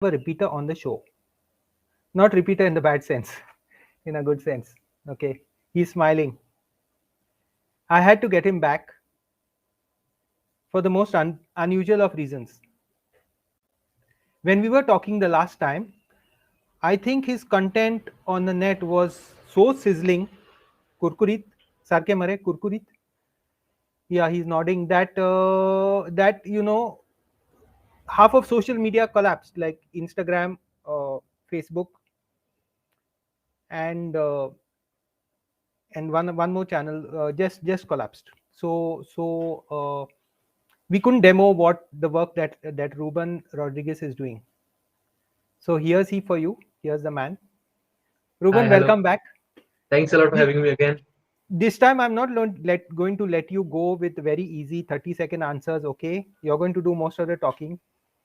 a repeater on the show. Not repeater in the bad sense, in a good sense. Okay, he's smiling. I had to get him back for the most unusual of reasons. When we were talking the last time, I think his content on the net was so sizzling. Kurkurit, sarke mare kurkurit. Yeah, he's nodding. That half of social media collapsed, like Instagram, Facebook, and one more channel just collapsed. So we couldn't demo what the work that Ruben Rodriguez is doing. So here's he for you. Here's the man. Hi, Ruben, hello. welcome back. Thanks a lot for Thi- having me again. This time I'm not going to let you go with very easy 30-second answers. Okay, you're going to do most of the talking.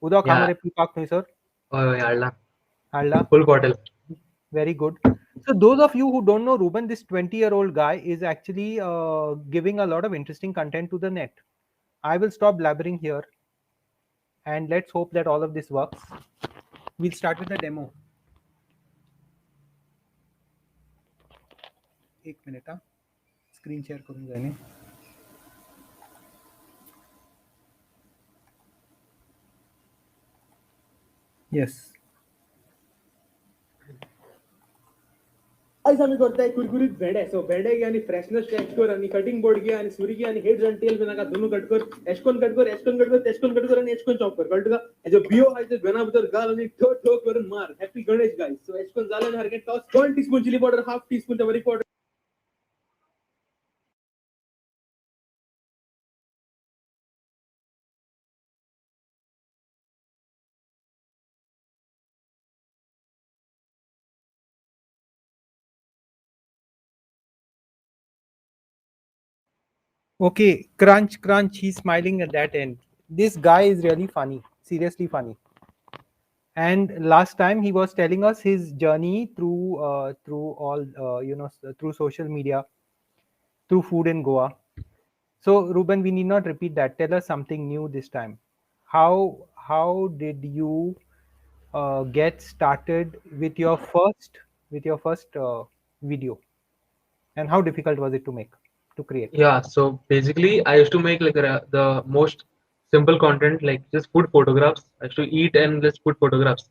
Uda Yeah, khamare pipak sir. oh, yeah, Allah. Halla. Full bottle. Very good. So those of you who don't know Ruben, this 20-year-old guy is actually giving a lot of interesting content to the net. I will stop blabbering here and let's hope that all of this works. We'll start with the demo. एक minute हा screen share करून जाणे yes आयज आमी करताय कुरकुरीत भेंडे सो भेंडे घे आनी फ्रेशनेस टेस्ट कर आनी कटिंग बोर्ड घे आनी सुरी घे आनी हेड्स आनी टेल बी नाका दोनू कट कर एशकोन कट कर एशकोन कट कर तेशकोन कट कर आनी एशकोन चॉप कर कळटा तुका हेजो बियो आहाय ते भेना भितर घाल आनी ठो ठो करून मार हॅपी गणेश गायस सो एशकोन जालें आनी सारकें toss 1 teaspoon chilli powder half teaspoon turmeric powder Okay, crunch, crunch. He's smiling at that end. This guy is really funny, seriously funny. And last time he was telling us his journey through all through social media, through food in Goa. So Ruben, we need not repeat that. Tell us something new this time. How did you get started with your first video, and how difficult was it to make to create? Yeah, so basically, I used to make like the most simple content, like just food photographs. I used to eat and just food photographs.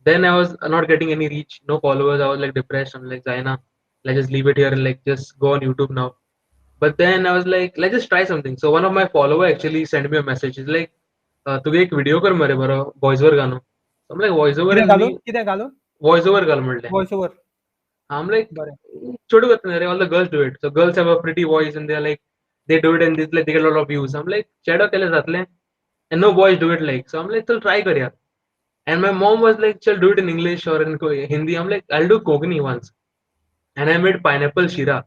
Then I was not getting any reach, no followers. I was like depressed. I'm like, Zaina, let's just leave it here and like just go on YouTube now. But then I was like, let's just try something. So one of my follower actually sent me a message. He's like, तुगे एक video कर मरे बरो voice over घालून. I'm like voice over कितें is me घालून कितें घालून voice over घाल म्हणलें. वॉइस ओवर I'm like, बरें छोटू करते all the girls do it. So girls have a pretty voice and they're like, they do it and this like they get a lot of views. I'm like, chedo केले जातले, and no boys do it like. So I'm like, चल try कर यार. And my mom was like, chal do it in English or in Hindi. I'm like, I'll do Kogni once. And I made pineapple shira.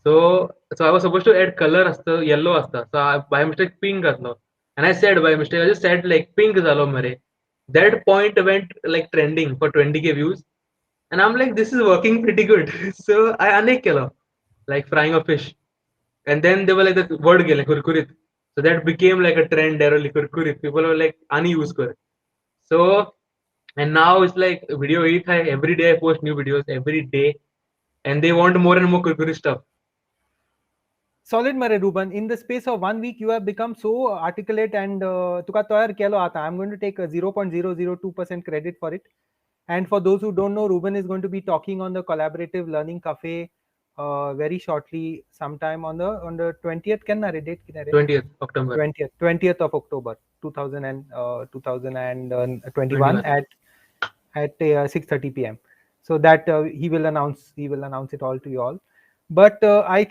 So I was supposed to add color असतं, yellow असतं. So I, by mistake pink घातलं. And I said by mistake, I just said like pink झालो मरे. That point went like trending for 20K views. And I'm like, this is working pretty good. So I अनेक केलं, like frying a fish. And then they were like the word गेले kurkurit. So that became like a trend there, like kurkurit. People were like, ani use कर. So and now it's like video eat every day I post new videos every day, and they want more and more kurkuri stuff. Solid Mare Ruben. In the space of 1 week, you have become so articulate and tuka toyar kelo aata. I'm going to take a 0.002% credit for it. And for those who don't know, Ruben is going to be talking on the collaborative learning cafe very shortly, sometime on the 20th. Can I date? 20th October 20th of October 2021 21. at 6:30 p.m. So that he will announce it all to you all. But I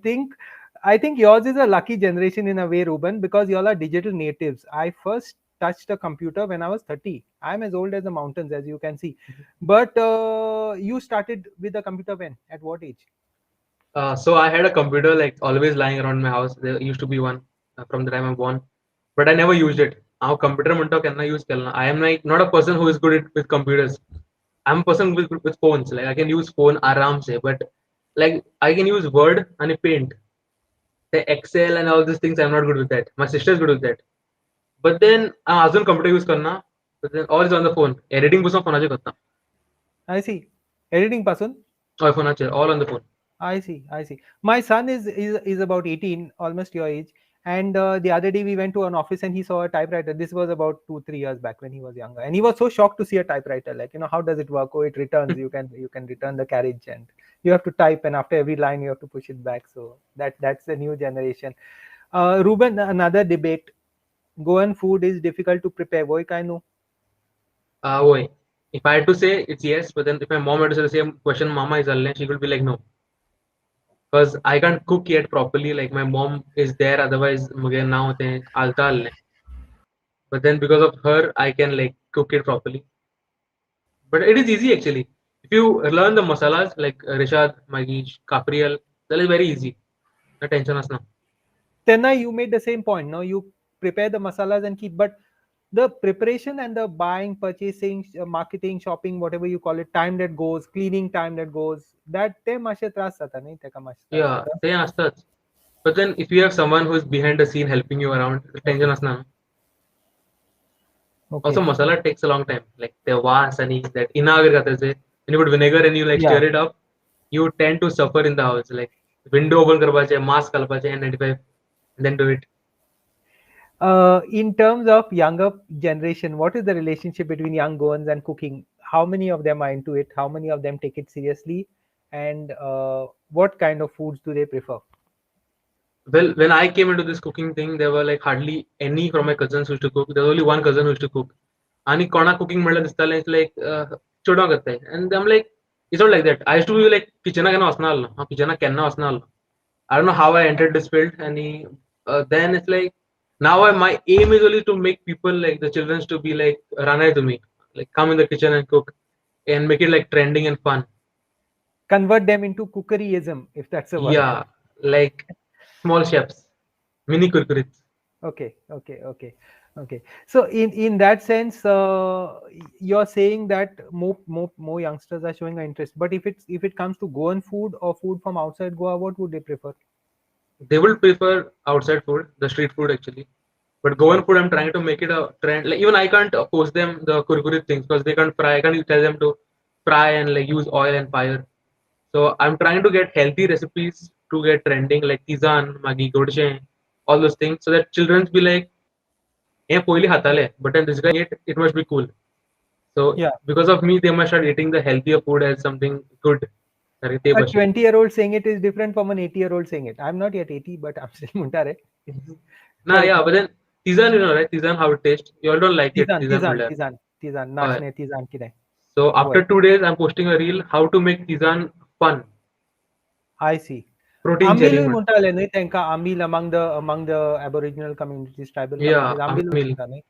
think yours is a lucky generation in a way, Ruben, because you all are digital natives. I first touched a computer when I was 30. I'm as old as the mountains, as you can see. But you started with the computer when? At what age? So I had a computer like always lying around my house. There used to be one from the time I'm born, but I never used it. Now computer म्हणतो केन्ना use केला. I am like not a person who is good with computers. I'm a person with phones. Like I can use phone आराम से, but like I can use Word and Paint. The Excel and all these things I'm not good with that. My sister is good with that. But then अजून computer use करना. But then all is on the phone. Editing पासून फोनाचेर करता. I see. Editing pasun. हय फोनाचेर, all on the phone. I see. I see. My son is about 18, almost your age. And the other day we went to an office and he saw a typewriter. This was about 2-3 years back when he was younger, and he was so shocked to see a typewriter. Like, how does it work? Oh, it returns. You can return the carriage, and you have to type, and after every line you have to push it back. So that's the new generation. Ruben, another debate. Goan food is difficult to prepare. Why kind of? Why? If I had to say, it's yes. But then if my mom had to say the same question, Mama is alne, she would be like, no. Because I can't cook yet properly. Like my mom is there, otherwise मुझे ना होते हैं आलता अलने. But then because of her, I can like cook it properly. But it is easy actually. If you learn the masalas like Rishad, Maggi, Capriel, that is very easy. No tension asna. Tenna, you made the same point. No, you prepare the masalas and keep, but the preparation and the buying, purchasing, marketing, shopping, whatever you call it, time that goes, cleaning time that goes, that te mashe tras jata, nahi teka mashe tras Yeah, jata. they asतात. But then if you have someone who is behind the scene helping you around, the tension asna. Okay. Also, masala takes a long time. Like the was and that inagar करते से, when you put vinegar and you like Yeah. stir it up, you tend to suffer in the house. Like window open करवा चाहिए, mask करवा चाहिए, N95, and then do it. In terms of younger generation, what is the relationship between young Goans and cooking? How many of them are into it? How many of them take it seriously? And what kind of foods do they prefer? Well, when I came into this cooking thing, there were like hardly any from my cousins who used to cook. There was only one cousin who used to cook. आणि कोणा cooking म्हणलं दिसतालें it's like चेडवां करताय. And I'm like, it's not like that. I used to be like kitchen केन्ना वचना आसलो. हांव kitchen केन्ना वचना आसलो. I don't know how I entered this field, and then it's like now my aim is only to make people like the children to be like Ranai to me, like come in the kitchen and cook, and make it like trending and fun. Convert them into cookeryism, if that's a word. Yeah, like small chefs, mini kurkurits. Okay. So in that sense, you're saying that more youngsters are showing an interest. But if it comes to Goan food or food from outside Goa, what would they prefer? They will prefer outside food, the street food actually. But Goan food, I'm trying to make it a trend. Like even I can't post them the kurkurit things because they can't fry. I can't tell them to fry and like use oil and fire. So I'm trying to get healthy recipes to get trending, like tizan, magi, godche, all those things, so that children be like, "Hey, poili hatale," but then this guy it must be cool. So Yeah. because of me, they must start eating the healthier food as something good. A 20-year-old saying it is different from an 80-year-old saying it. I'm not yet 80, but I'm still muntare. Nah, yeah, but then tizan, right? Tizan, how it tastes. You all don't like it. Tizan. Nachne tizan ki nahi. So after 2 days, I'm posting a reel how to make tizan fun. I see. Protein Ambil jelly. muntale nahi tenka ambil among the Aboriginal communities, tribal communities. Ambil.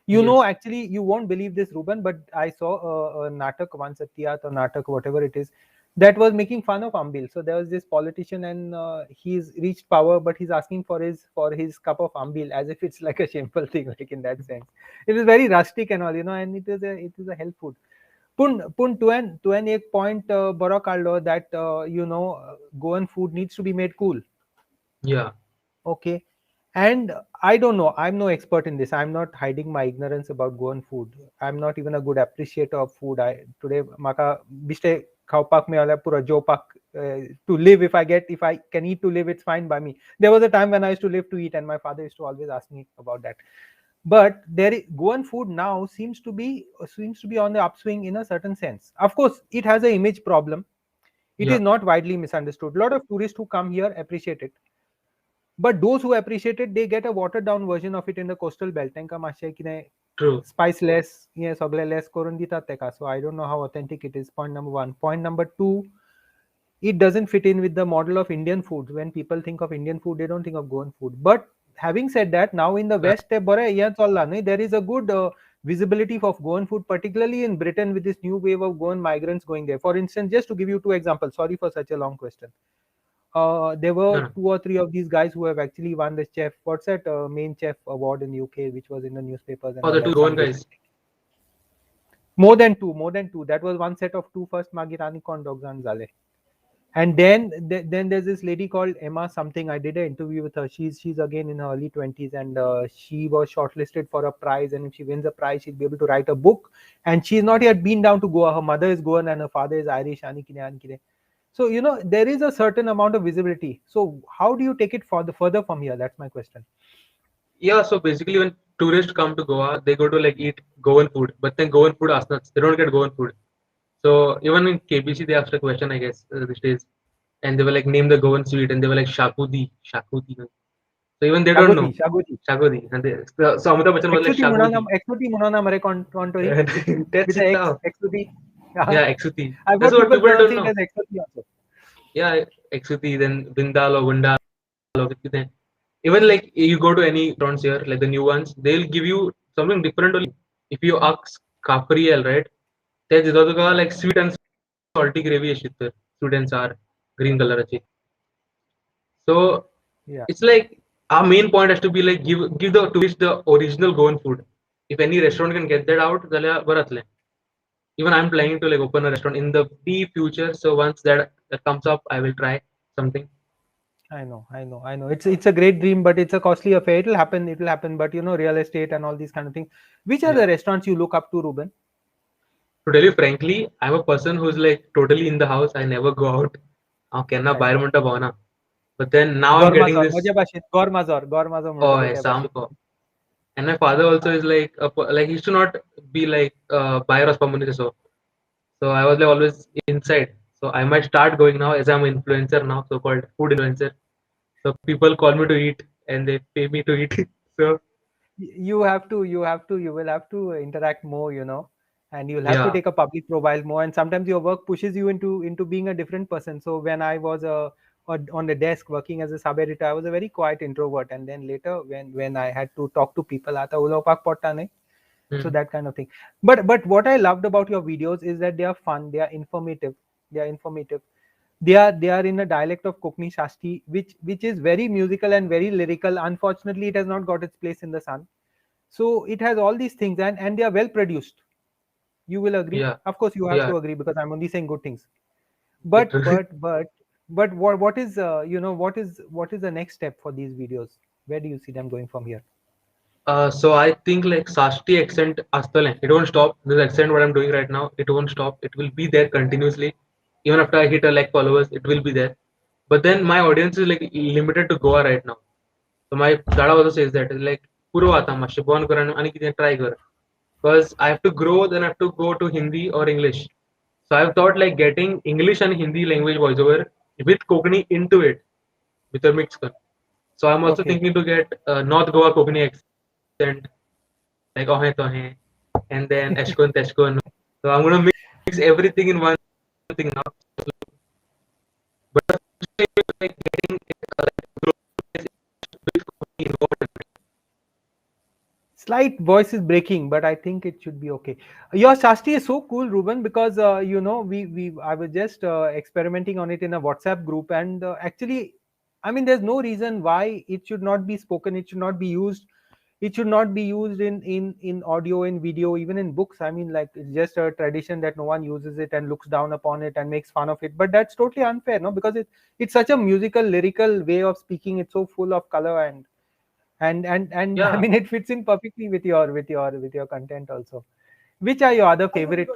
You know, actually, you won't believe this, Ruben, but I saw a natak once, a tiyat or natak, whatever it is, that was making fun of ambil. So there was this politician, and he's reached power, but he's asking for his cup of ambil, as if it's like a shameful thing, like in that sense. It is very rustic and all, and it is a health food. Pun to an ek point, Bora Carlo, that Goan food needs to be made cool. Yeah. Okay. And I don't know, I'm no expert in this. I'm not hiding my ignorance about Goan food. I'm not even a good appreciator of food. Today maka biste khaupak me wala pura jopak to live. If I can eat to live, it's fine by me. There was a time when I used to live to eat, and my father used to always ask me about that. But Goan food now seems to be on the upswing in a certain sense. Of course, it has an image problem. It is not widely misunderstood. A lot of tourists who come here appreciate it. But those who appreciate it, they get a watered down version of it in the coastal belt. True. Spice less, yes, less korundita teka. So I don't know how authentic it is. Point number one. Point number two, it doesn't fit in with the model of Indian food. When people think of Indian food, they don't think of Goan food. But having said that, now in the West, there is a good visibility of Goan food, particularly in Britain, with this new wave of Goan migrants going there. For instance, just to give you two examples, sorry for such a long question. There were 2 or 3 of these guys who have actually won the chef. What's that main chef award in UK, which was in the newspapers? And the 2 Goan guys. More than two. That was one set of 2 first Magirani Kon Dogzan Zale. And then there's this lady called Emma something. I did an interview with her. She's again in her early 20s, and she was shortlisted for a prize. And if she wins a prize, she'll be able to write a book. And she's not yet been down to Goa. Her mother is Goan and her father is Irish. Anikine. So there is a certain amount of visibility. So how do you take it further from here? That's my question. Yeah, so basically when tourists come to Goa, they go to like eat Goan food, but then Goan food asnats, they don't get Goan food. So even in KBC, they asked a question, I guess, these days, and they were like, name the Goan sweet, and they were like Shakudi. So even they don't know Shagoti. Shakudi, and so Amitabh Bachchan was like Shakudi. Exuti Munana Mare Contori. That's With it the X, now. Exuti. Yeah, Exuti. I've That's heard what people people don't pronouncing it know. as Exuti also. Yeah, Exuti, then Vindalo, Gundalo. Even like you go to any restaurants here, like the new ones, they'll give you something different only. If you ask Capriel, right? There's like sweet and salty gravy is there. Sweet and sour, green color. So Yeah. it's like our main point has to be like give the tourist the original Goan food. If any restaurant can get that out, then baratle. Even I'm planning to like open a restaurant in the future. So once that comes up, I will try something. I know. It's a great dream, but it's a costly affair. It'll happen. But real estate and all these kind of things. Which are Yeah. the restaurants you look up to, Ruben? To tell you frankly, I'm a person who's like totally in the house. I never go out. Kenna I know. bayar bhavana. But then now I'm getting Gormazor, this. माझ्या भाषेत Gormazor Oh, म्हणतो त्याच्या भाषेत. Samko. And my father also is like he used to not be like buyer of community. So I was like always inside. So I might start going now as I'm an influencer now, so-called food influencer. So people call me to eat and they pay me to eat. So You will have to interact more, and you'll have to yeah, take a public profile more. And sometimes your work pushes you into being a different person. So when I was on the desk working as a sub editor, I was a very quiet introvert. And then later, when I had to talk to people, आता उलोपाक पडता नाही. So that kind of thing. But what I loved about your videos is that they are fun, they are informative. They are in a dialect of Kokni Shasti, which is very musical and very lyrical. Unfortunately, it has not got its place in the sun. So it has all these things, and they are well produced. You will agree. yeah, Of course, you have yeah. to agree because I'm only saying good things. But what is what is the next step for these videos? Where do you see them going from here? So I think like Sasti accent astale. It won't stop. This accent what I'm doing right now, it won't stop. It will be there continuously. Even after I hit a lakh followers, it will be there. But then my audience is like limited to Goa right now. So my dada also says that like puro आता मातशें बंद कर आणि कितें try कर. Because I have to grow, then I have to go to Hindi or English. So I've thought like getting English and Hindi language voiceover with Kokani into it, with a mix. So I'm also Okay. thinking to get North Goa Kokani accent, like Ohe Tohe, and then Eshkon Teshkon. So I'm gonna mix everything in one thing now. But like getting involved. Slight voice is breaking, but I think it should be okay. Your Shasti is so cool, Ruben, because we I was just experimenting on it in a WhatsApp group, and actually, I mean, there's no reason why it should not be spoken. It should not be used. It should not be used in audio, in video, even in books. I mean, like it's just a tradition that no one uses it and looks down upon it and makes fun of it. But that's totally unfair, no? Because it's such a musical, lyrical way of speaking. It's so full of color and I Yeah. mean it fits in perfectly with your content also. Which are your other favorite?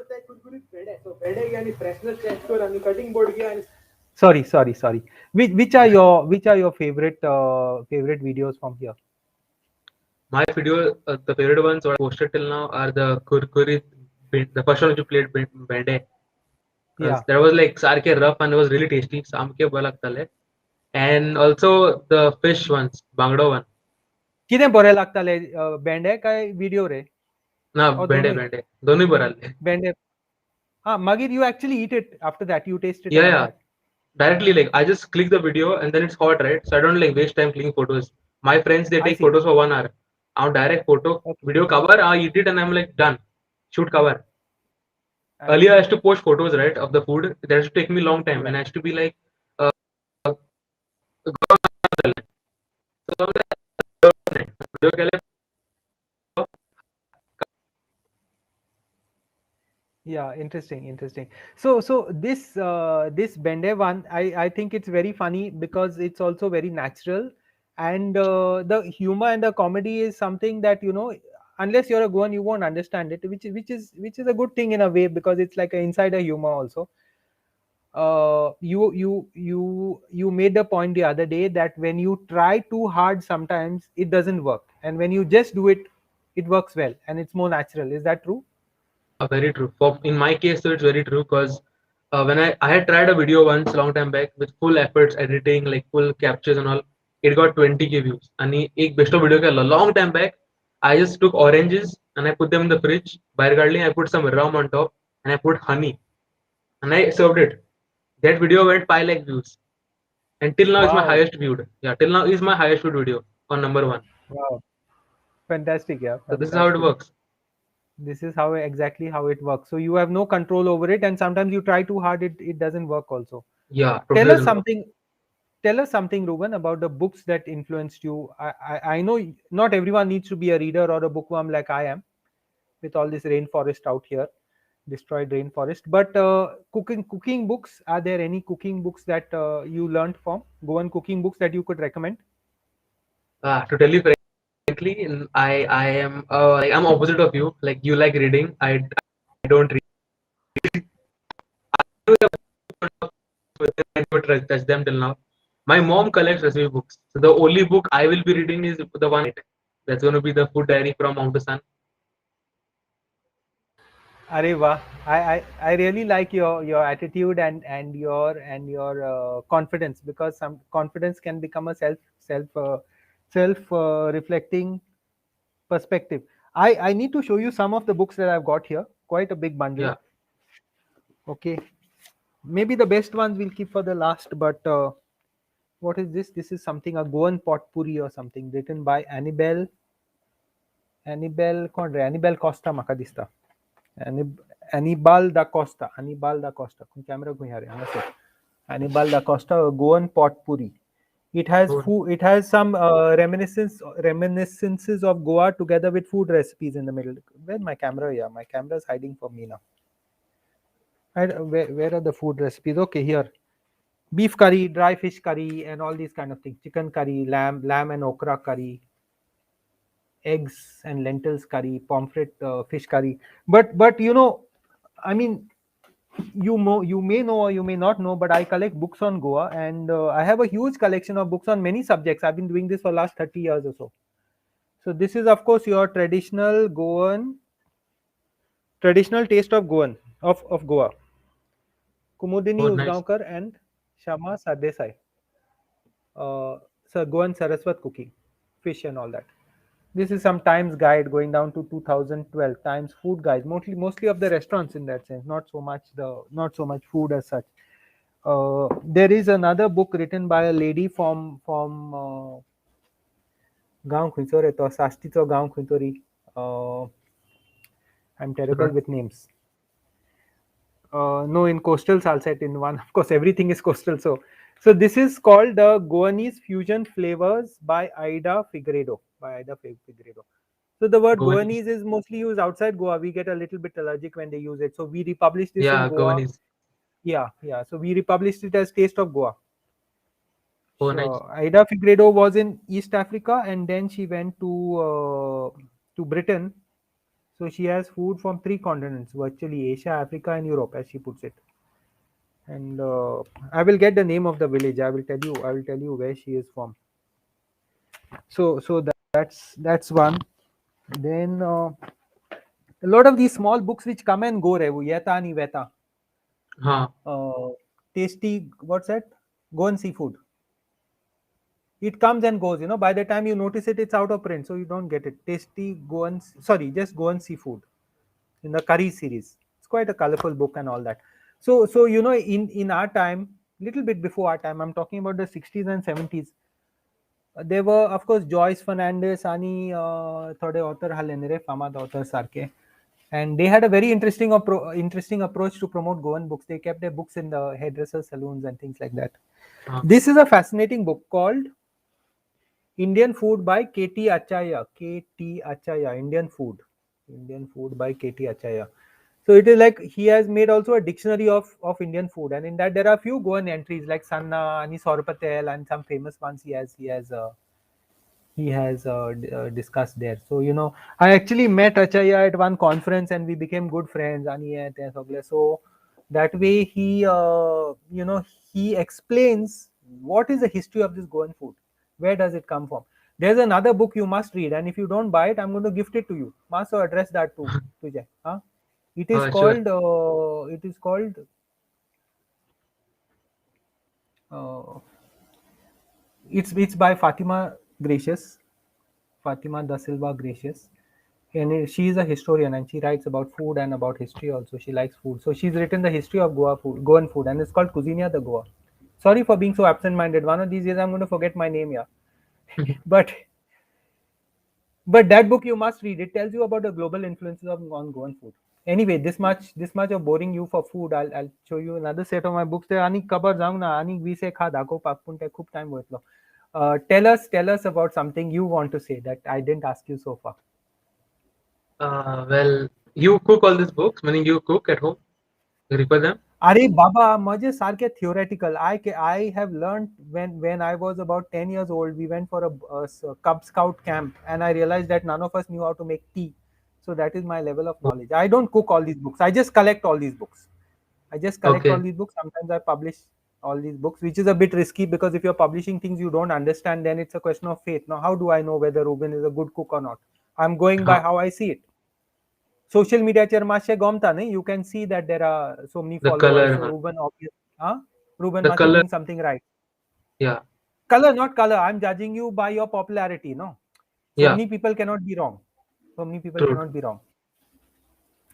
So बेडे घे आणि freshness test कर आणि cutting board घे आणि Sorry. Which are your favorite videos from here? My video, the favorite ones what I posted till now are the Kurkuri, the first one which you played, Bende. Yeah. That was like sarke rough and it was really tasty. Samke balak and also the fish ones, Bangdo one. किती बरे लागताले बेंडे काय video रे ना Oh, Bende दोनों ही? बेंडे दोनों ही Varale. Bende Magir, you actually eat it after that, you taste it Yeah, and all yeah. that. Directly like I just click the video and then it's hot, right? So I don't like waste time clicking photos. My friends they I take see. photos for 1 hour. I'm direct photo Okay. video cover. I eat it and I'm like done. Shoot cover. I Earlier I see. used to post photos right of the food. That used to take me long time Yeah. and I used to be like, so I'm like, video Yeah, interesting. So this Bende one, I think it's very funny because it's also very natural, and the humor and the comedy is something that, unless you're a Goan, you won't understand it, which is a good thing in a way, because it's like an insider humor also. You made the point the other day that when you try too hard, sometimes it doesn't work, and when you just do it, it works well, and it's more natural. Is that true? Yeah, very true. For in my case, so it's very true because when I had tried a video once a long time back with full efforts, editing, like full captures and all, it got 20K views. And एक best of video का long time back, I just took oranges and I put them in the fridge. By gardening, I put some rum on top and I put honey and I served it. That video went 5 lakh views. And till now is my Wow. highest viewed. Yeah, till now is my highest viewed video on number one. Wow. Fantastic, yeah, So this is how it fantastic. works. This is how exactly how it works. So you have no control over it, and sometimes you try too hard, it doesn't work also. Yeah, Tell totally us doesn't work. something. Tell us something, Ruben, about the books that influenced you. I know not everyone needs to be a reader or a bookworm like I am, with all this rainforest out here, destroyed rainforest. But cooking books. Are there any cooking books that you learned from? Goan cooking books that you could recommend? To tell you frankly, I am like I'm opposite of you. Like you like reading, I don't read. I never touch them till now. My mom collects recipe books, so the only book I will be reading is the one that's going to be the food diary from Mount Sun. Arey wah. I really like your attitude and your confidence, because some confidence can become a self reflecting perspective. I need to show you some of the books that I've got here. Quite a big bundle. Yeah, Okay, maybe the best ones we'll keep for the last. But what is this? This is something, a Goan potpourri or something, written by Annibal Costa Macadista. Anibal da Costa. Kung camera ko here, Anibal da Costa, a Goan potpourri. It has good. food. It has some reminiscences of Goa together with food recipes in the middle. Where my camera? Yeah, my camera is hiding from me now. Where are the food recipes? Okay, here. Beef curry, dry fish curry, and all these kind of things. Chicken curry, lamb and okra curry, eggs and lentils curry, pomfret fish curry. But I mean, you may know or you may not know, but I collect books on Goa, and I have a huge collection of books on many subjects. I've been doing this for last 30 years or so. So this is, of course, your traditional taste of Goa. Kumudini Oh, nice. Usgaonkar and Shama Sardesai. So Goan Saraswat cooking, fish and all that. This is some Times guide going down to 2012. Times food guide, mostly of the restaurants in that sense, not so much food as such. There is another book written by a lady from गांव खंयचो रे तो साश्टीचो गांव खंय तरी I'm terrible with names. No, in coastal I'll set in one. Of course, everything is coastal. So this is called the Goanese Fusion Flavors by Aida Figueiredo. So the word Goanese. Goanese is mostly used outside Goa. We get a little bit allergic when they use it. So we republished this in Yeah, Goa. Goanese. Yeah. So we republished it as Taste of Goa. Oh, So nice. Aida Figueiredo was in East Africa, and then she went to Britain. So she has food from 3 continents, virtually Asia, Africa, and Europe, as she puts it. And I will get the name of the village. I will tell you where she is from. So that's one. Then a lot of these small books which come and go, Revu, Yeta ni Veta. Huh. Tasty, what's that? Goan seafood. It comes and goes, by the time you notice it, it's out of print, so you don't get it. Tasty just Goan seafood in the curry series. It's quite a colorful book and all that. So in our time, little bit before our time, I'm talking about the 60s and 70s. There were, of course, Joyce Fernandez, Ani, thode author halenere, famad author sarke. And they had a very interesting approach to promote Goan books. They kept their books in the hairdresser saloons and things like that. This is a fascinating book called Indian Food by K.T. Achaya. Indian Food by K.T. Achaya. So it is like he has made also a dictionary of Indian food, and in that there are few Goan entries like Sanna, Ani Sorpatel, and some famous ones he has discussed there. So I actually met Achaya at one conference, and we became good friends. Ani and Sogle. So that way he explains what is the history of this Goan food, where does it come from. There's another book you must read, and if you don't buy it, I'm going to gift it to you. Must address that to Jay. Huh? It is Sure. called. Uh, it's by Fatima da Silva Gracious, and she is a historian, and she writes about food and about history also. She likes food, so she's written the history of Goan food, and it's called Cuisina de Goa. Sorry for being so absent-minded. One of these days I'm going to forget my name, yeah. but but that book you must read. It tells you about the global influences of on Goan food. Anyway, this much of boring you for food. I'll show you another set of my books. There ani cover जाऊ ना ani विषय खा दाखव पाकपून ते खूप time वयतलो. Tell us about something you want to say that I didn't ask you so far. Well, you cook all these books, meaning you cook at home, you refer them. अरे बाबा माझे सारखे theoretical. I have learned when I was about 10 years old. We went for a Cub Scout camp, and I realized that none of us knew how to make tea. So that is my level of knowledge. I don't cook all these books. I just collect all these books. Okay. Sometimes I publish all these books, which is a bit risky because if you're publishing things you don't understand, then it's a question of faith. Now, how do I know whether Ruben is a good cook or not? I'm going by how I see it. Social media चेर मातशें गमता न्ही. You can see that there are so many The followers. color, So Ruben the must be color, doing something right. yeah, Color, not color. I'm judging you by your popularity. No, so yeah, many people cannot be wrong. So many people true. cannot be wrong.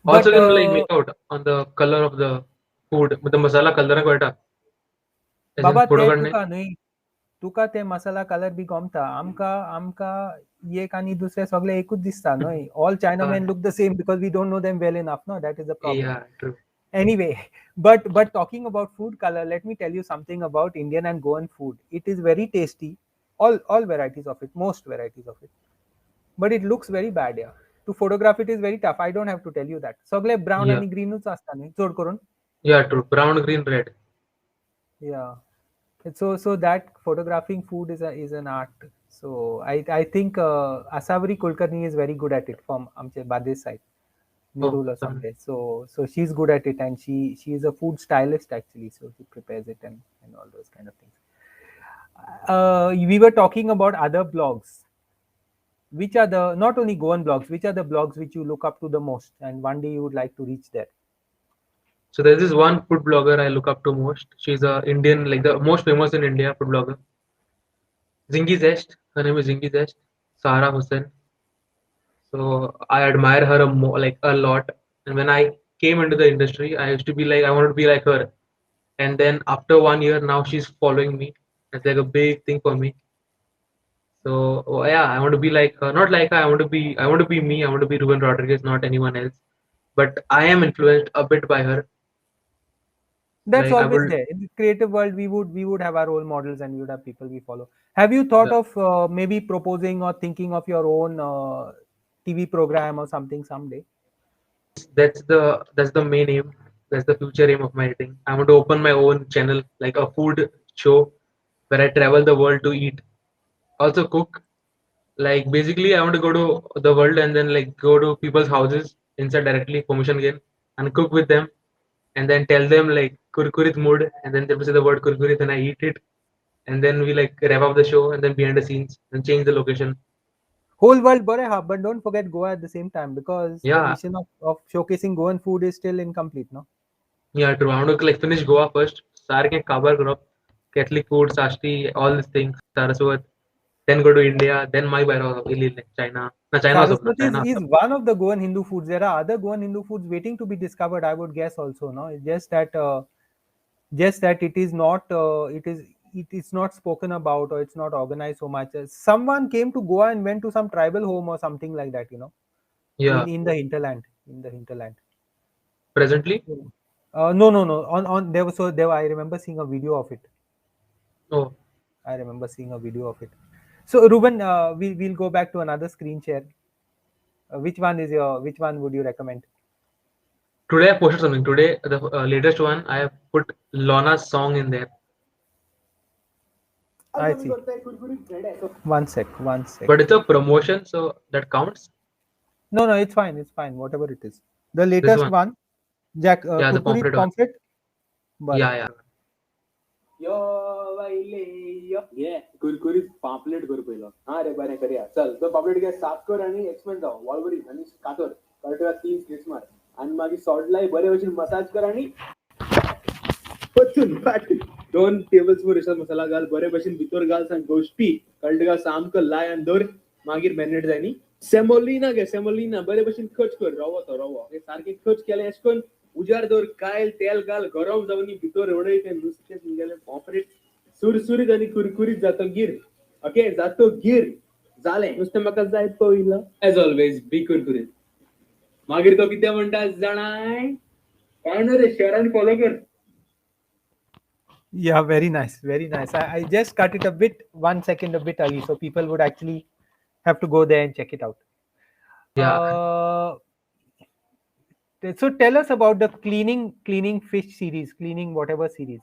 Also, But can like make out on the color of the food, with the masala color कळटा. As in Baba photo ते काढणे. तुका न्ही. तुका ते मसाला colour B गमता. आमका एक आणि दुसरे सगळे एकूच दिसता न्हय. All Chinamen look the same because we don't know them well enough. No, that is the problem. Yeah, true. Anyway, but talking about food color, let me tell you something about Indian and Goan food. It is very tasty, all varieties of it, most varieties of it, but it looks very bad. Yeah, to photograph it is very tough. I don't have to tell you that. सगळे brown Yeah, आणि greenच असता न्ही चड करून. yeah, true. Brown, green, red. Yeah, so that photographing food is an art. So I think Asavri Kulkarni is very good at it from आमचे Badesh side. Oh, Nirul or somewhere. So she's good at it, and she is a food stylist actually. So she prepares it and all those kind of things. We were talking about other blogs. Which are the not only Goan blogs? Which are the blogs which you look up to the most, and one day you would like to reach there? so there's this one food blogger I look up to most. She's a Indian, like the most famous in India food blogger. Zingi Zest. Her name is Zingi Zest. Sara Hussain. So I admire her like a lot. And when I came into the industry, I used to be like I wanted to be like her. And then after 1 year, now she's following me. It's like a big thing for me. So yeah, I want to be like her. Not like her. I want to be me. I want to be Ruben Rodriguez, not anyone else. But I am influenced a bit by her. That's Like I always will. there in the creative world. We would have our role models, and we would have people we follow. Have you thought of maybe proposing or thinking of your own TV program or something someday? That's the main aim. That's the future aim of my editing. I want to open my own channel, like a food show where I travel the world to eat. Also cook. Like basically I want to go to the world and then like go to people's houses inside directly, permission again, and cook with them and then tell them like kurkurit mood and then they will say the word kurkurit and I eat it and then we like wrap up the show and then behind the scenes and change the location. Whole world bore ha, but don't forget Goa at the same time because the Yeah, mission of showcasing Goan food is still incomplete, no? yeah, true. I want to like finish Goa first. Sarke cover group, Catholic food, Sashti, all these things, Saraswat. Then go to India. Then my Bhairav, like China. No, China was Saraswat China. is one of the Goan Hindu foods. There are other Goan Hindu foods waiting to be discovered, I would guess also, no? It's just that it is not it is not spoken about or it's not organized so much. Someone came to Goa and went to some tribal home or something like that, Yeah, in the hinterland. In the hinterland. presently. No. On there I remember seeing a video of it. Oh, I remember seeing a video of it. So Ruben, we'll go back to another screen share. Which one would you recommend? Today I posted something. Today, the latest one, I have put Lona's song in there. I see. One sec. But it's a promotion, so that counts. No, it's fine. It's fine. Whatever it is. The This latest one. one, Jack Yeah, the Kurkuri pamphlet one. pamphlet. बरं. Yeah, yeah. यो वाईले यो घे कुरकुरीत पापलेट कर पहिलं हा रे बरे करूया चल तो पापलेट घे साफ कर आणि एक्सपेंड जाव वॉलवरीन आणि कातर कळटला 3 स्लिट्स मार आणि मागीर सॉल्टलाई बरे भशेन मसाज कर आणि पचून फाट 2 टेबलस्पून रेशा मसाला घाल बरे भशेन भितर घाल सांग गोष्टी कळटला सामको लाय आणि दर मागीर मॅरिनेट जायनी सेमोलिना घे सेमोलिना बरे भशेन खर्च कर रवो हे सारखे खर्च केले एशकोन उजार दर कायल तेल घाल गरम जावनी भितर उडय ते नुस्तें निघाले पॉपरेट सुरसुरीत आणि कुरकुरीत जातो गिर ओके जातो गिर जालें नुस्तें म्हाका जाय पयलं एज ऑलवेज बी कुरकुरीत मागीर तो कितें म्हणटा जाणाय काय ना रे शहरान फॉलो कर Yeah, very nice, very nice. I just cut it a bit, 1 second a bit early, so people would actually have to go there and check it out. Yeah. So tell us about the cleaning fish series, cleaning whatever series.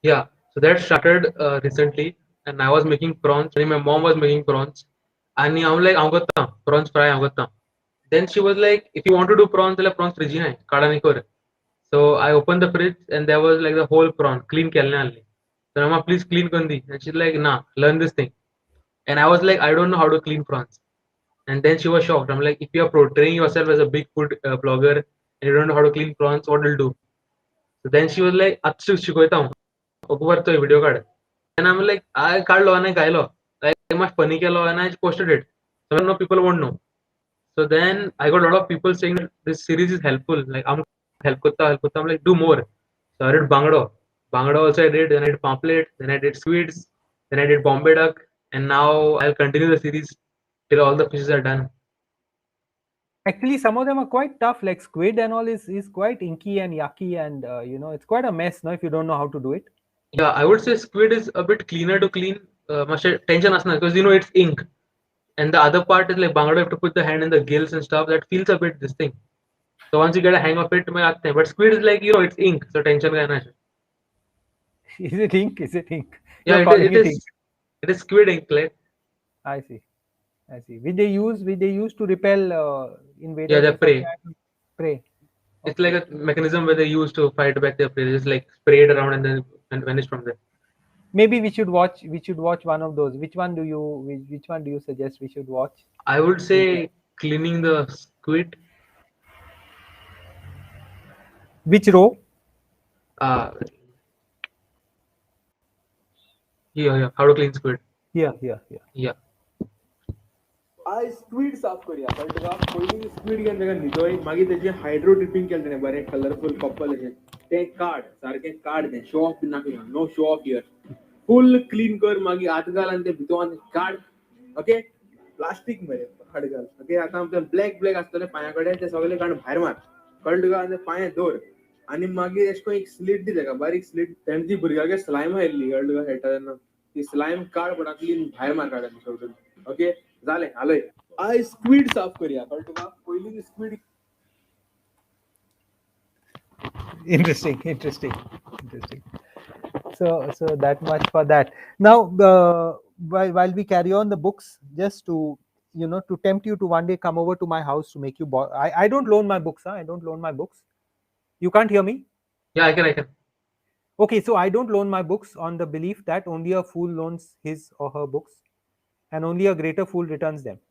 Yeah, so that started recently, and I was making prawns, and my mom was making prawns, and I'm like, I'm gonna prawns fry, I'm gonna. Then she was like, if you want to do prawns, then prawns fridge hai, kada nahi kore. So I opened the fridge, and there was like the whole prawn clean kelne alli. So Mama, please clean kandi, and she's like, nah, learn this thing. And I was like, I don't know how to clean prawns. And then she was shocked. I'm like, if you are portraying yourself as a big food blogger and you don't know how to clean prawns, what will do? So then she was like, "Achchu shikoita hu." Okvartoy video card. And I'm like, I काढलो आणि गायलो. Like much funny Kelo and I posted it. So I know people won't know. So then I got a lot of people saying that this series is helpful. Like I'm help kutta. I'm like, do more. So I did Bangdo. Bangdo also I did. Then I did Pamphlet. Then I did Squids. Then I did Bombay Duck. And now I'll continue the series till all the fishes are done. Actually, some of them are quite tough, like squid and all is quite inky and yucky, and it's quite a mess, no, if you don't know how to do it. Yeah, I would say squid is a bit cleaner to clean. Much tension asna because it's ink, and the other part is like Bangladesh have to put the hand in the gills and stuff. That feels a bit this thing. So once you get a hang of it, mein aate hain. But squid is like it's ink, so tension ka nahi. Is it ink? Yeah, You're calling it is. It is squid ink, like. I see. Which they use to repel invaders. Yeah, the prey. Prey. It's like a mechanism where they use to fight back their prey. They just like spray it around and then vanish from there. Maybe we should watch one of those. Which one do you suggest we should watch? I would say cleaning the squid. Which row? Yeah. How to clean squid. Yeah. Yeah. I squid साफ करूया कळटा का पयलीं squid घेवन तेका न्हिदोय मागीर तेजें hydro tripping केलें तेणें बरें कलरफूल कप्पल अशें तें सारकें काड तें शो ऑफ नाका no show off here full clean कर मागीर हात घाल आनी तें भितर काड ओके प्लास्टीक मरे हाड घाल ओके आतां ब्लॅक आसतलें पांया कडेन तें सगळें काडून भायर मार कळटा का आनी पांय दवर आनी मागीर एशें कोन्न एक स्लीट दी तेका बारीक स्लीट तेणें ती भुरग्यागे स्लायम आयिल्ली कळटा का खेळटा तेन्ना ती स्लायम काड पडा क्लीन भायर मार काड सोडून ओके जालें हालय आय स्क्वीड साफ करूया कळटा का पयलीं squid Interesting. So that much for that. Now, while we carry on the books, just to to tempt you to one day come over to my house to make you I don't loan my books. I don't loan my books. You can't hear me? Yeah, I can. Okay, so I don't loan my books on the belief that only a fool loans his or her books, and only a greater fool returns them.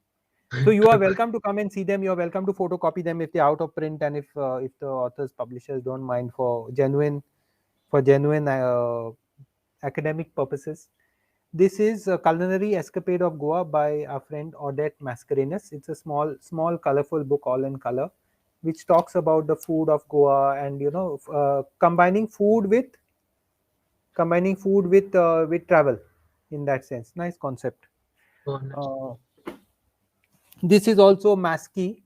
So you are welcome to come and see them. You are welcome to photocopy them if they're out of print, and if the authors, publishers don't mind for genuine academic purposes. This is a culinary escapade of Goa by our friend Odette Mascarenhas. It's a small colorful book, all in color, which talks about the food of Goa and combining food with travel in that sense. Nice concept. Oh, nice. This is also Maski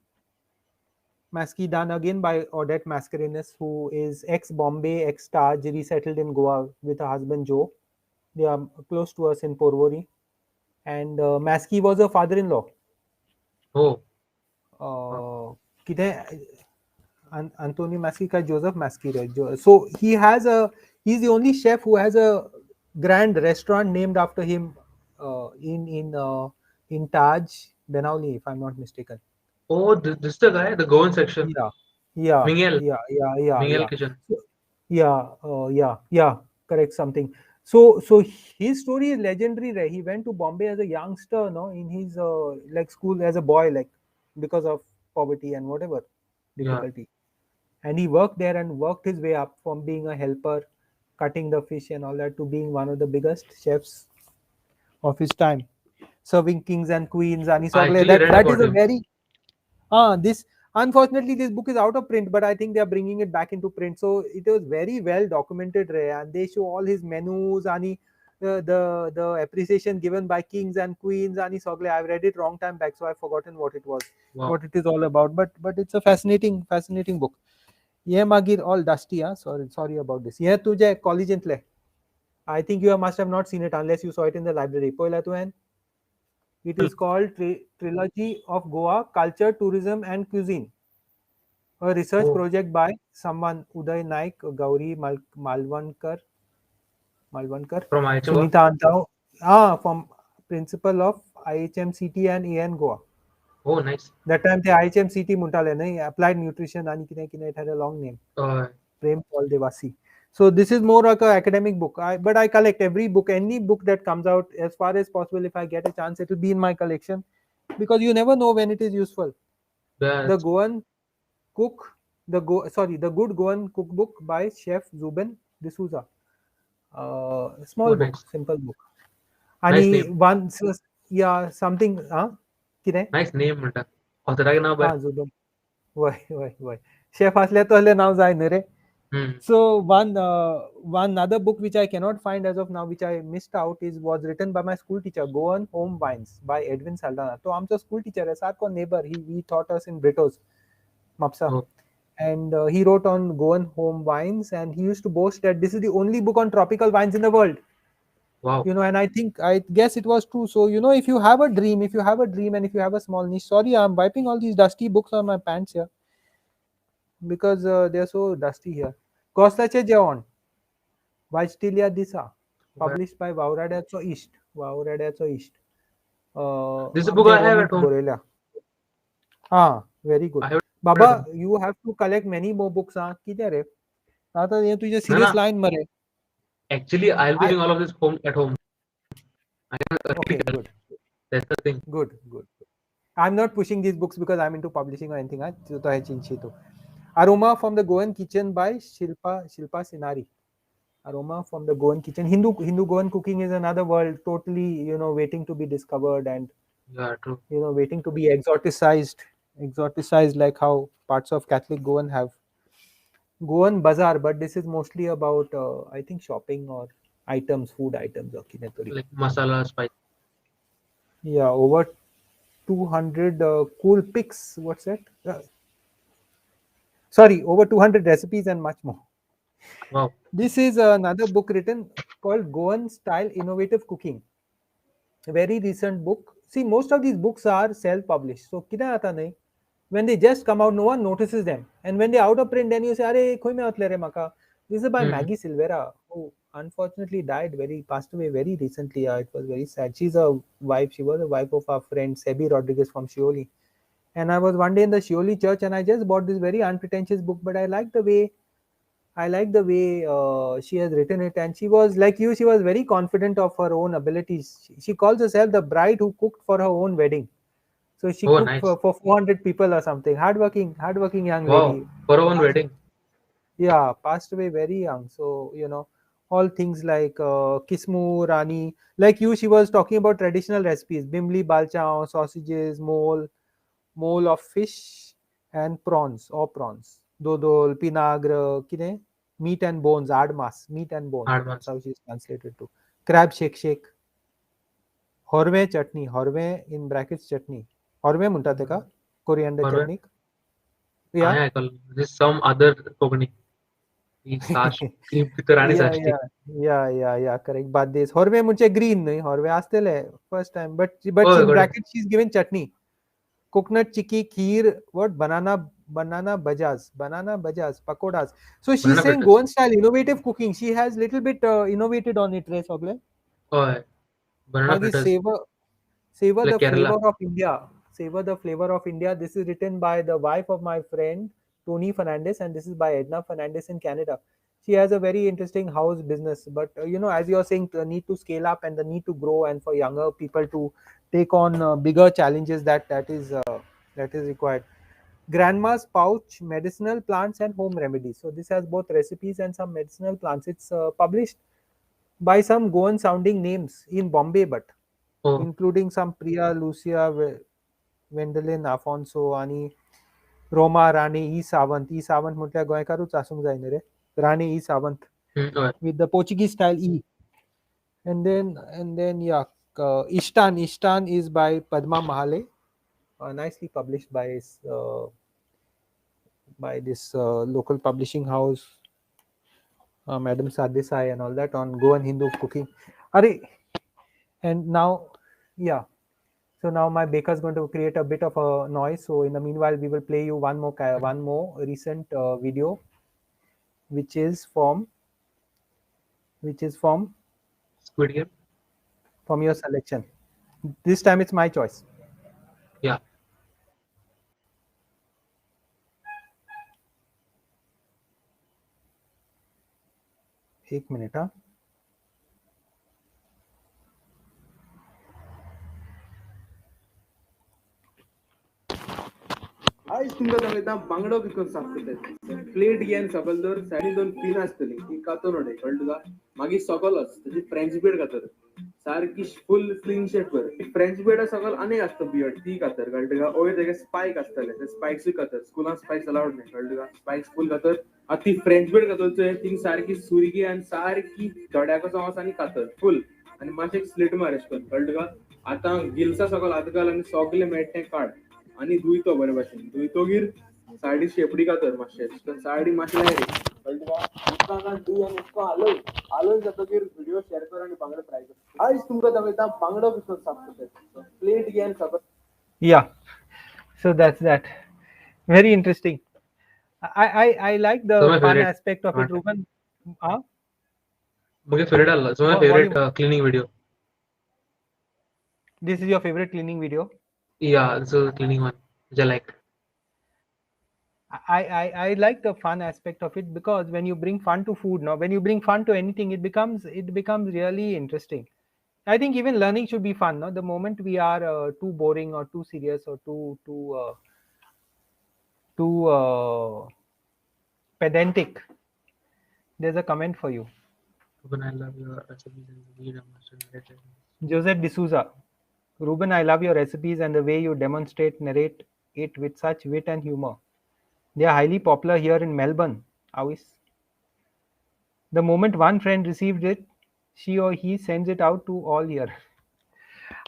done again by Odette Mascarenhas, who is ex-Bombay, ex-Taj, resettled in Goa with her husband Joe. They are close to us in Porvorim. And Maski was her father-in-law. Oh. Antonio Maschi ka Joseph Maschi rahe. So he's the only chef who has a grand restaurant named after him in Taj Benauli, if I'm not mistaken. Oh, this is the guy, the Goan section. Yeah, yeah, Mingel. yeah. Mingel Kitchen. Yeah, correct, something. So his story is legendary, right? He went to Bombay as a youngster, no, in his like school as a boy, like because of poverty and whatever Yeah. difficulty, and he worked there and worked his way up from being a helper, cutting the fish and all that, to being one of the biggest chefs of his time, serving kings and queens. And I actually read that is about a him. very this unfortunately this book is out of print, but I think they are bringing it back into print. So it was very well documented, Ray, and they show all his menus and the appreciation given by kings and queens. And I've read it wrong time back, so I've forgotten what it was, Wow. what it is all about. But it's a fascinating book. Yeah, Magir, all dusty. Huh? Sorry about this. Yeah, tujhe college intle. I think you must have not seen it unless you saw it in the library. Poila tu hain. It is called Trilogy of Goa: Culture, Tourism and Cuisine. A research Oh. project by someone, Uday Naik, Gauri Malvankar, From IHM. Sunita Antao, from principal of IHMCT and AN Goa. Oh, nice. That time the IHMCT Muntale, nahi, Applied Nutrition, and it had a long name. Prem Paul Devasi. So this is more like an academic book. But I collect every book, any book that comes out as far as possible. If I get a chance, it will be in my collection, because you never know when it is useful. The Goan cook, the Good Goan Cookbook by Chef Zubin D'Souza. Small book, nice. simple book. Nice And name. once, something. कितें? Nice name म्हणटा. author नाव बरें. Zubin. वय. Chef असले तो असले नाव जाय न्ही रे. So one other book which I cannot find as of now, which I missed out, was written by my school teacher, Goan Home Wines by Edwin Saldana. So आमचा school teacher है, साथ को neighbor. He taught us in Britos, Mapsa. Oh. And he wrote on Goan Home Wines, and he used to boast that this is the only book on tropical wines in the world. Wow. And I guess it was true. So, if you have a dream, and if you have a small niche, sorry, I'm wiping all these dusty books on my pants here, because they're so dusty here. Kostache Jeon, Vajtilia Disa, published by Vauradacho East. This is a book I have at home. Borrelia. Very good. Baba, you have to collect many more books. Kidhar hai? Tata ye tujhe serious line mare. Actually, I'll be doing all of this at home. Okay, good. That's the thing. Good. I'm not pushing these books because I'm into publishing or anything. Aroma from the Goan Kitchen by Shilpa Sinari. Aroma from the Goan Kitchen. Hindu Goan cooking is another world, totally, waiting to be discovered, and true. Waiting to be exoticized like how parts of Catholic Goan have Goan Bazaar, but this is mostly about I think shopping or food items. Like masala, spice. Yeah, over 200 cool pics. What's that? Over 200 recipes and much more. Wow. This is another book written called Goan Style Innovative Cooking. A very recent book. See, most of these books are self-published. So, when they just come out, no one notices them. And when they're out of print, then you say, "Arey, khoi mein atle re maka." This is by Maggie Silvera, who unfortunately passed away very recently. It was very sad. She was a wife of our friend Sebi Rodriguez from Shioli. And I was one day in the Shioli church, and I just bought this very unpretentious book, but I like the way she has written it. And she was like you, she was very confident of her own abilities. She calls herself the bride who cooked for her own wedding. So she cooked nice. for 400 people or something. Hardworking young lady. For her own wedding. Yeah, passed away very young. So, all things like Kismu, Rani. Like you, she was talking about traditional recipes. Bimli, balchao, sausages, mole of fish and prawns. Dodol, pinagre, meat and bones, admas, meat and bones. That's how she's translated to. Crab shake. Horve chutney, horve in brackets chutney. Horve muntate ka? Coriander chutney. Yeah. This is some other Kokani. Yeah, correct. But this horve munche green nahi, horve astele first time. But in brackets she's given chutney. coconut chikki, kheer, what banana bajas, pakoras. So she's Banana saying fritters. Goan style innovative cooking. She has little bit innovated on it, right, Sogle? Oh, banana Hagi fritters. savor Like the Kerala. flavor of India. Savor the flavor of India. This is written by the wife of my friend Tony Fernandez, and this is by Edna Fernandez in Canada. She has a very interesting house business, but as you're saying, the need to scale up and the need to grow, and for younger people to take on bigger challenges, that is required. Grandma's pouch, medicinal plants and home remedies. So this has both recipes and some medicinal plants. It's published by some Goan sounding names in Bombay, but Oh, including some Priya, Lucia, Wendelin, Afonso आणि Roma, Rani, E. Savant. E. Savant म्हटल्या गोंयकारूच आसूंक जाय न्ही रे. Rani E. Savant oh. with the Portuguese style E. And then yeah, Ishtan. Ishtan is by Padma Mahale, nicely published by this local publishing house, Madam Sardesai and all that on Goan Hindu cooking. Are and now, yeah. So now my baker is going to create a bit of a noise. So in the meanwhile, we will play you one more recent video, which is from Squid Game. your selection. This time it's my choice. Yeah. एक minute, huh? आज तुमकां दाखयता बांगडो पिकून सापडटा plate घेवन सकयल दवर सायडीन दोन पिन आसतली ती कातून उडय कळ्ळें तुका मागीर सकयलच तेजी फ्रेंच बीड कातर सारकी फुल क्लीन शेप कर फ्रेंच बीडा सकयल आनी आसता बियर्ड ती कातर कळ्ळें तुका वयर तेगे स्पायक आसतले ते स्पायक्सूय कातर स्कुलान स्पायक्स अलाउड न्ही कळ्ळें तुका स्पायक्स फुल कातर आतां ती फ्रेंच बीड कातर चोय ती सारकी सुरगी आनी सारकी दोड्याको समोस आनी कातर फुल आनी मातशें स्लीट मार अशें करून कळ्ळें तुका आतां गिल्सा सकयल हात घाल आनी सगलें मेळटा तें काड आणि धुयतो बरे भाशेन धुयतोगीर सायडी शेपडी कातर मातशें सायडी मातशें लाय रे कळ्ळें तुका उदकांत धुय आनी उदकां हालय जातकीर व्हिडिओ शेअर कर आनी बांगडो फ्राय कर आयज तुमकां दाखयता बांगडो पिकून साफ करता प्लेट घेवन सकयल Yeah. So that's that. Very interesting. I like the So my fun favorite. aspect of it, Ruben. मुझे फेवरेट आला. So my What favorite you- cleaning video. This is your favorite cleaning video. Yeah, this is the cleaning one, which I like. I like the fun aspect of it because when you bring fun to food, now when you bring fun to anything, it becomes really interesting. I think even learning should be fun. No, the moment we are too boring or too serious or too pedantic, there's a comment for you. Ruben, I love your recipes and the way you demonstrate. Joseph D'Souza. Ruben, I love your recipes and the way you narrate it with such wit and humor. They are highly popular here in Melbourne. Awis. The moment one friend received it, she or he sends it out to all here.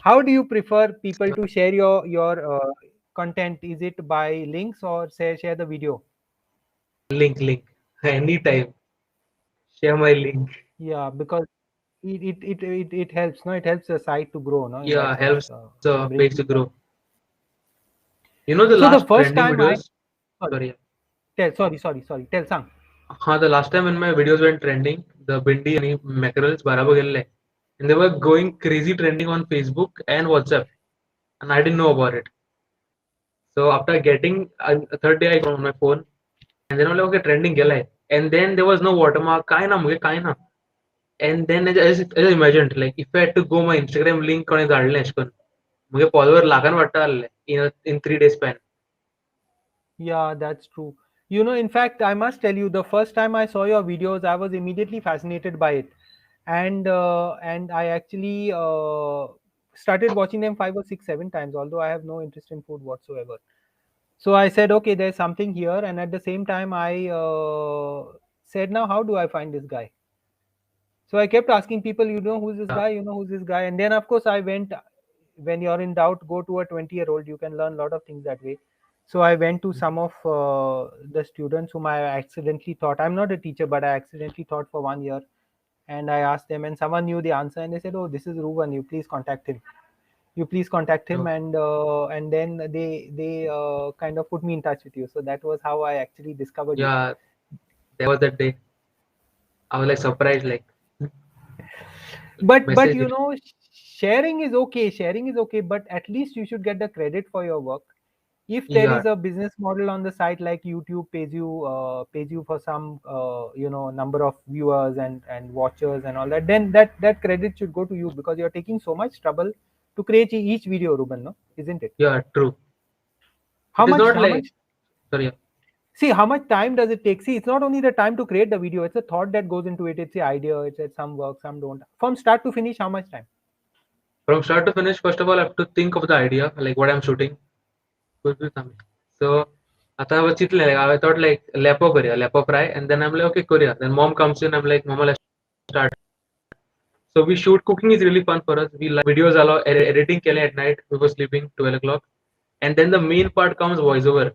How do you prefer people to share your content? Is it by links or share the video? Link. Anytime. Share my link. Yeah, because it helps. No, it helps the site to grow. No, in Yeah, that sense, helps the bring page to people. grow. You know the So the last first trending time videos. Sorry. sorry. Tell Sang. The last time when my videos went trending, the bindi and mackerels barabar gelle, and they were going crazy trending on Facebook and WhatsApp, and I didn't know about it. So after getting a third day, I got on my phone, and then I was like, okay, trending gella, and then there was no watermark, kai na. And then I just imagined like if I had to go my Instagram link on the मुझे follower लाखान वाटता in 3 days span. Yeah, that's true. In fact, I must tell you, the first time I saw your videos, I was immediately fascinated by it, and I actually started watching them 5 or 6, 7 times. Although I have no interest in food whatsoever, so I said, okay, there's something here, and at the same time, I said, now how do I find this guy? So I kept asking people, who's this guy? Who's this guy? And then, of course, I went. When you're in doubt, go to a 20-year-old. You can learn a lot of things that way. So I went to some of the students whom I accidentally taught. I'm not a teacher, but I accidentally taught for 1 year. And I asked them, and someone knew the answer. And they said, oh, this is Ruben. You please contact him. you please contact him, Oh. and then they kind of put me in touch with you. So that was how I actually discovered you. Yeah, there was that day. I was like surprised, like But message you it. know, sharing is okay. Sharing is okay, but at least you should get the credit for your work. If there Yeah, is a business model on the site like YouTube pays you for some number of viewers and watchers and all that, then that credit should go to you, because you're taking so much trouble to create each video, Ruben, no, isn't it? yeah, true. How It is much not how much like sorry. Yeah. See, how much time does it take? See, it's not only the time to create the video, it's a thought that goes into it. It's the idea, it's some work, some don't. From start to finish, how much time? From start to finish, first of all, I have to think of the idea, like what I'm shooting. So आता I was Chitale, like I thought like lepo करूया, lepo fry, and then I'm like okay करूया. Then mom comes in, I'm like mama let's start. So we shoot. Cooking is really fun for us. We like videos a lot. Editing केले at night. We were sleeping 12 o'clock, and then the main part comes voiceover.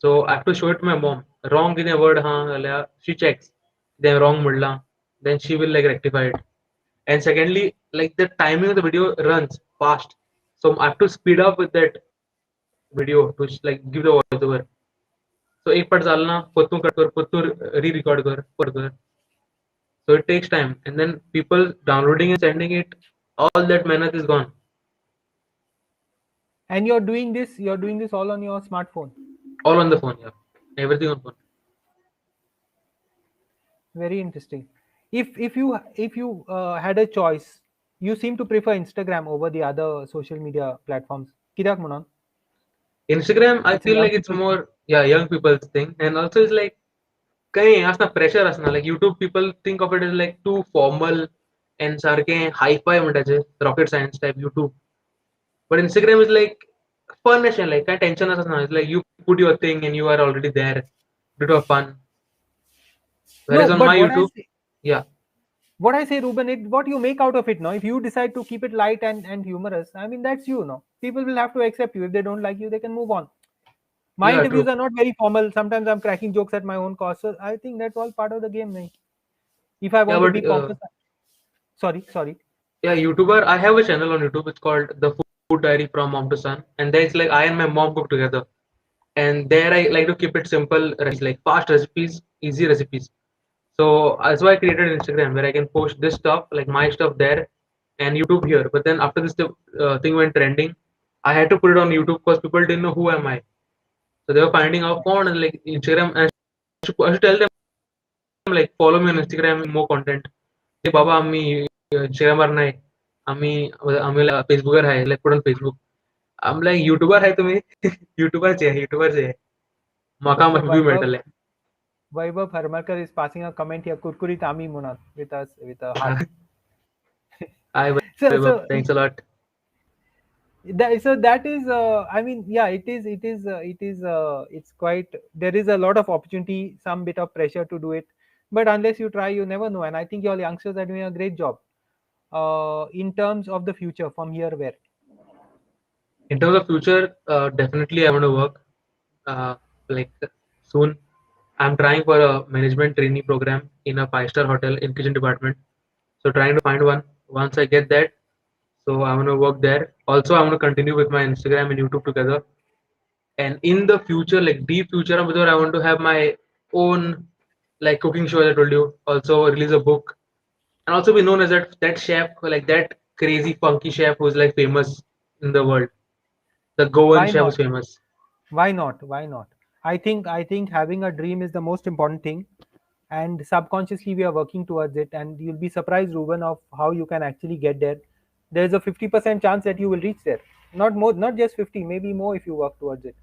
So I have to show it to my mom. Wrong in a word, हाँ, she checks. Then wrong मुडला. Then she will like rectify it. And secondly, like the timing of the video runs fast. So I have to speed up with that video to like give the voiceover. So एक part डालना, पुत्तू cut कर, पुत्तू re-record कर. So it takes time, and then people downloading and sending it, all that mehnat is gone. And you're doing this all on your smartphone. All on the phone, yeah. Everything on phone. Very interesting. If you had a choice, you seem to prefer Instagram over the other social media platforms. Kirak Monon? Instagram, I It's a feel young like it's people thing. more, yeah, young people's thing, and also it's like कहीं असना pressure असना, like YouTube people think of it as like too formal and सारखे hi-fi म्हणटाचे rocket science type YouTube. But Instagram is like fun and like काय tension असना. It's like you put your thing and you are already there. Bit of fun. No, Whereas on but my YouTube, yeah, what I say, Ruben, what you make out of it now. If you decide to keep it light and humorous, I mean, that's you. No, people will have to accept you. If they don't like you, they can move on. My yeah, interviews true. are not very formal. Sometimes I'm cracking jokes at my own cost. So I think that's all part of the game. Nahi. If I Yeah, want to be but pompous, sorry. yeah, YouTuber. I have a channel on YouTube. It's called The Food Diary from Mom to Son, and there's like I and my mom cook together. And there I like to keep it simple, like fast recipes, easy recipes. So that's why I created Instagram where I can post this stuff, like my stuff there, and YouTube here. But then after this thing went trending, I had to put it on YouTube because people didn't know who am I. So they were finding out phone and like Instagram. And I should tell them like follow me on Instagram, more content. Hey, Baba, आम्ही Instagramवर नाही, आम्ही Facebooker आहे, like put on Facebook. I'm like YouTuber आहे तुम्ही, YouTuberचे आहे. मका So view भेटले. Vaibhav Harmarkar is passing a comment here. Kurkuri Tami Monan with us with a heart. Hi, So Vaibhav. Thanks a lot. that is I mean, yeah, it's quite, there is a lot of opportunity, some bit of pressure to do it, but unless you try, you never know. And I think your youngsters are doing a great job. In terms of the future, from here, where? In terms of future, definitely I want to work like soon. I'm trying for a management trainee program in a five-star hotel in kitchen department. So trying to find one. Once I get that, so I want to work there. Also, I want to continue with my Instagram and YouTube together. And in the future, like deep future, I want to have my own like cooking show, as I told you. Also release a book and also be known as that chef, like that crazy funky chef who's like famous in the world. The Goan Why chef not? who's famous. Why not? I think having a dream is the most important thing, and subconsciously we are working towards it, and you'll be surprised, Ruben, of how you can actually get there. There's a 50% chance that you will reach there. Not more, not just 50, maybe more if you work towards it.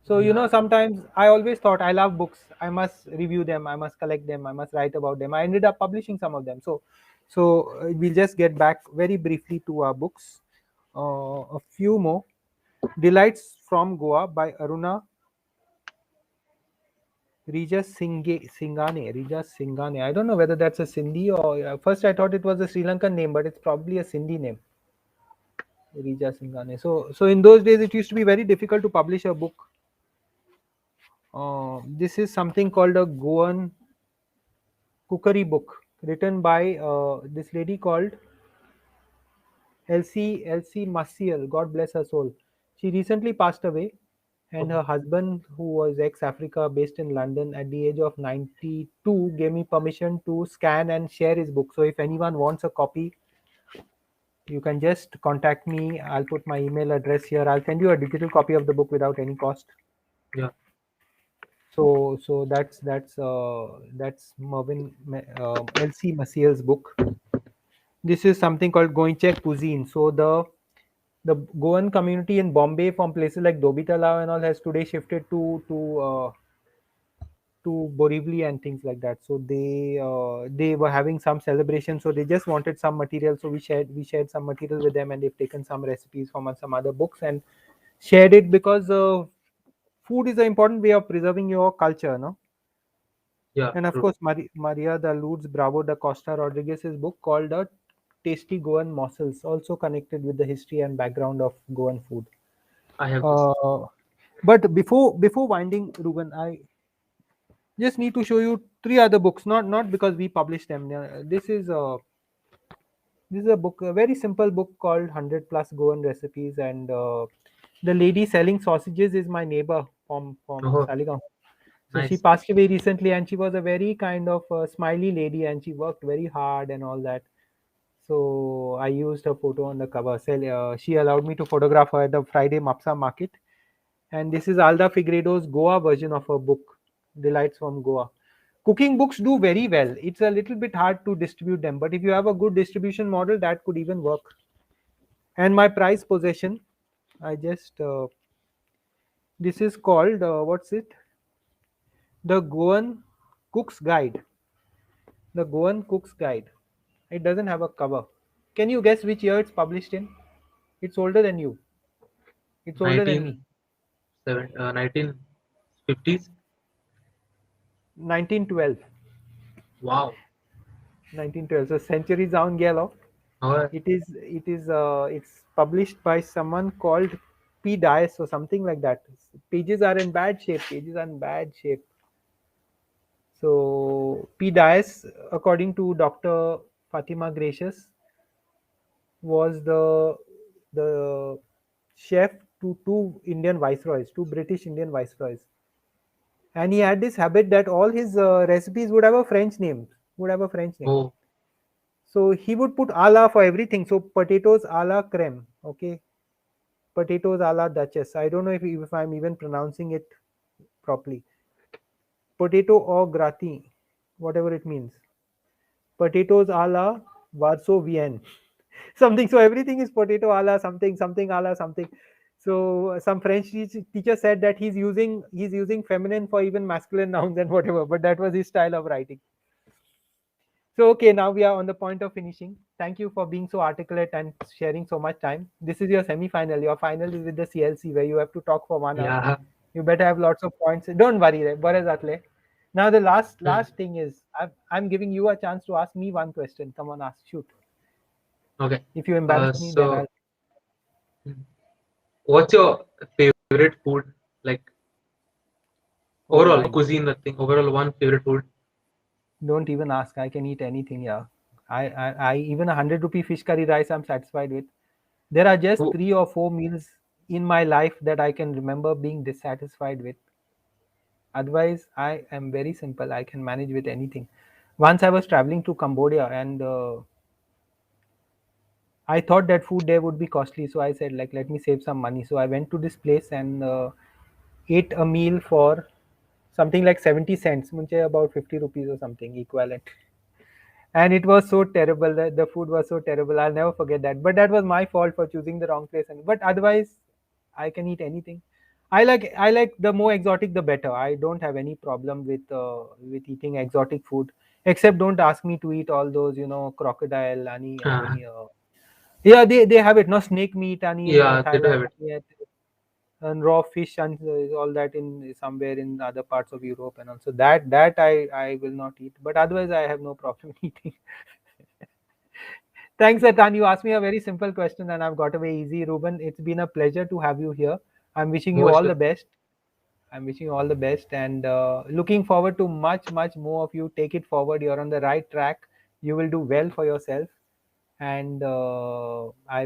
So Yeah. sometimes I always thought I love books. I must review them. I must collect them. I must write about them. I ended up publishing some of them. So we'll just get back very briefly to our books. A few more. Delights from Goa by Aruna Singhane. Rija Singhane. I don't know whether that's a Sindhi or first I thought it was a Sri Lankan name, but it's probably a Sindhi name. Rija Singhane. So in those days it used to be very difficult to publish a book. This is something called a Goan cookery book, written by this lady called Elsie Maciel, God bless her soul. She recently passed away, and her husband, who was ex-Africa, based in London, at the age of 92, gave me permission to scan and share his book. So if anyone wants a copy, you can just contact me. I'll put my email address here. I'll send you a digital copy of the book without any cost. Yeah. So that's Mervyn Elsie Maciel's book. This is something called Goenchek cuisine. So the Goan community in Bombay, from places like Dobitala and all, has today shifted to Borivali and things like that. So they were having some celebration, so they just wanted some material. So we shared some material with them, and they've taken some recipes from some other books and shared it, because food is an important way of preserving your culture, no? Yeah. And of True. course, Maria de Lourdes Bravo da Costa Rodriguez's book called The Tasty Goan Morsels, also connected with the history and background of Goan food. I have this. But before winding, Ruben, I just need to show you three other books. Not because we published them. This is a book, a very simple book called 100 Plus Goan Recipes, and the lady selling sausages is my neighbor from Oh, Saligaon. So she nice. passed away recently, and she was a very kind of smiley lady, and she worked very hard and all that. So I used her photo on the cover. She allowed me to photograph her at the Friday Mapsa market. And this is Alda Figueiredo's Goa version of her book, Delights from Goa. Cooking books do very well. It's a little bit hard to distribute them, but if you have a good distribution model, that could even work. And my prized possession, I just this is called what's it? The Goan Cook's Guide. The Goan Cook's Guide. It doesn't have a cover. Can you guess which year it's published in? It's older than you. It's older than me. 1950s. 1912. Wow. 1912. So centuries down yellow. Alright. It's published by someone called P. Dias or something like that. Pages are in bad shape. Pages are in bad shape. So P. Dias, according to Dr. Fatima Gracious, was the chef to two Indian viceroys, two British Indian viceroys, and he had this habit that all his recipes would have a French name. Would have a French name. Oh, So he would put a la for everything. So potatoes a la creme, okay, potatoes a la Duchess. I don't know if I'm even pronouncing it properly. Potato au gratin, whatever it means. Potatoes a la Varsovienne, something. So everything is potato a la something, something a la something. So some French teacher said that he's using feminine for even masculine nouns and whatever, but that was his style of writing. So okay, now we are on the point of finishing. Thank you for being so articulate and sharing so much time. This is your semi-final. Your final is with the CLC, where you have to talk for 1 hour. yeah. You better have lots of points. Don't worry, Barazatle. Now the last thing is I'm giving you a chance to ask me one question. Come on, ask, shoot. Okay. If you embarrass me, then So, I'll. what's your favorite food? Like Oh overall my, cuisine, nothing. Overall, one favorite food. don't even ask. I can eat anything. Yeah, I even 100 rupee fish curry rice I'm satisfied with. There are just Who- 3 or 4 meals in my life that I can remember being dissatisfied with. Otherwise, I am very simple. I can manage with anything. Once I was traveling to Cambodia, and I thought that food there would be costly. So I said, like, let me save some money. So I went to this place and ate a meal for something like 70 cents, munche about 50 rupees or something equivalent. And it was so terrible. The food was so terrible. I'll never forget that. But that was my fault for choosing the wrong place. But otherwise, I can eat anything. I like the more exotic the better. I don't have any problem with eating exotic food. Except don't ask me to eat all those crocodile, Uh, yeah, they have it. No snake meat, ani in yeah, they do Thailand, have it. and raw fish and all that in somewhere in other parts of Europe, and also that I will not eat. But otherwise, I have no problem eating. Thanks, Atan. You asked me a very simple question, and I've got away easy. Ruben, it's been a pleasure to have you here. I'm wishing you Most all well. the best. I'm wishing you all the best, and looking forward to much more of you. Take it forward. You're on the right track. You will do well for yourself. and I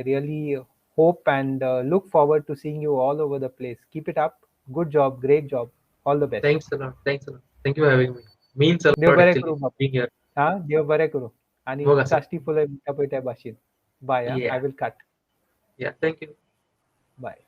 really hope and look forward to seeing you all over the place. Keep it up. Good job. Great job. All the best. Thanks a lot. Thanks a lot. Thank you for having me. Means a Dev lot बरे actually करू बाबा. being here. हा देव बरे करू आणि बघा sir. Sashti फुले मिठा पिठ्या भाषेत. Bye. I Yeah. will cut. Yeah. Thank you. Bye.